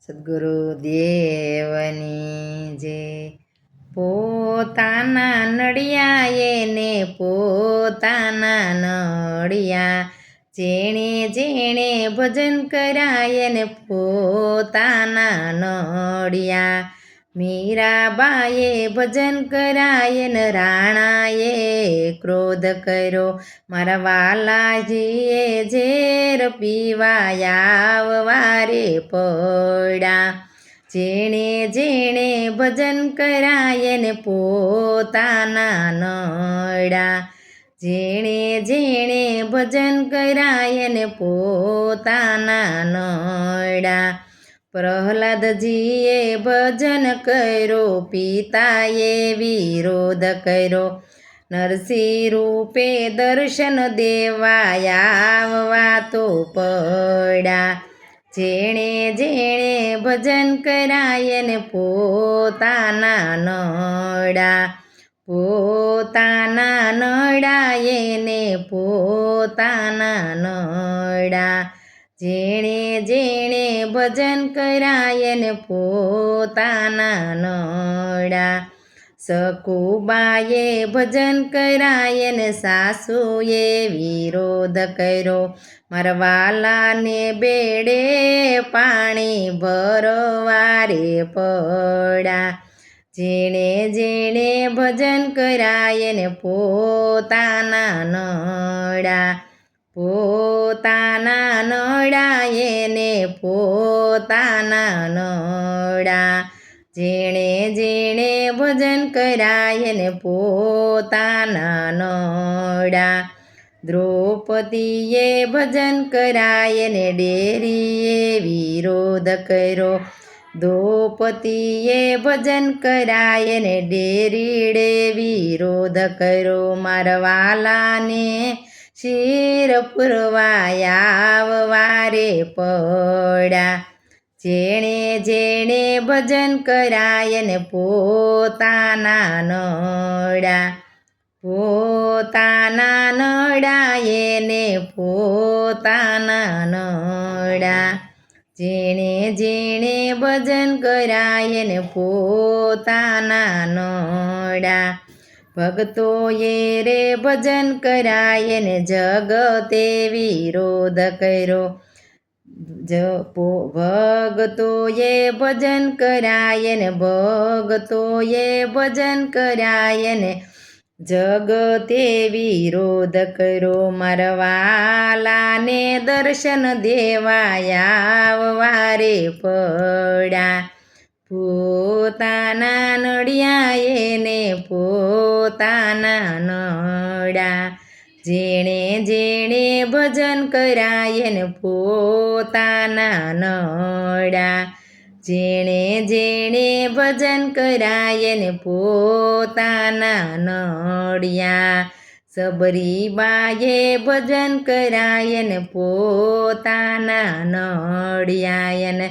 સદ્ગુરુદેવની જે પોતાના નડિયા એને પોતાના નડિયા, જેણે જેણે ભજન કરાય ને પોતાના નડિયા. મીરાબાએ ભજન કરાય ને રાણાએ ક્રોધ કર્યો, મારા વાલાજીએ ઝેર પીવાયા વારે પડ્યા. જેણે જેણે ભજન કરાય ને પોતાના નડ્યા, જેણે જેણે ભજન કરાય ને પોતાના નડ્યા. પ્રહલાદજીએ ભજન કર્યો, પિતાએ વિરોધ કર્યો, નરસિંહ રૂપે દર્શન દેવાયા તો પડ્યા. જેણે જેણે ભજન કરાય ને પોતાના નડ્યા, પોતાના નડ્યા એને પોતાના નડ્યા. જેણે જેણે ભજન કરાય ને પોતાના નડ્યા. સકુબાએ ભજન કરાય ને સાસુએ વિરોધ કર્યો, મારા વાલાને બેડે પાણી ભરવા રે પડ્યા. જેણે જેણે ભજન કરાય ને પોતાના નડ્યા, પોતાના નડ્યા એને પોતાના નડ્યા. જેણે જેણે ભજન કરાય ને પોતાના નડ્યા. દ્રૌપદીએ ભજન કરાય ને ડેરીએ વિરોધ કર્યો, દ્રૌપદીએ ભજન કરાય ને ડેરીડે વિરોધ કર્યો, મારા વાલાને શિર પુરવાયા વારે પડ્યા. જેણે જેણે ભજન કરાય ને પોતાના નડ્યા, પોતાના નડ્યા એને પોતાના નડ્યા. જેણે જેણે ભજન કરાય ને પોતાના નડ્યા. ભક્તોએ રે ભજન કરાય ને જગતે વિરોધ કર્યો, ભગતોએ ભજન કરાય ને ભગતોએ ભજન કરાય ને જગતે વિરોધ કર્યો, મારા વાલાને દર્શન દેવાયા વારે પડ્યા. પોતાના નડિયા એને પોતાના નડ્યા. જેણે જેણે ભજન કરાય ને પોતાના નડ્યા, જેણે જેણે ભજન કરાય ને પોતાના નડ્યા. સબરીબાએ ભજન કરાય ને પોતાના નડ્યા ને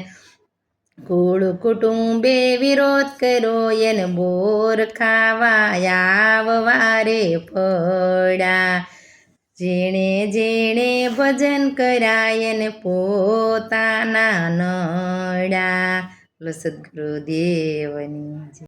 કુળ કુટુંબે વિરોધ કર્યો એને બોર ખાવાયા વારે પડ્યા. જેણે જેણે ભજન કરાય ને પોતાના નડ્યા. સદ્ગુરુદેવની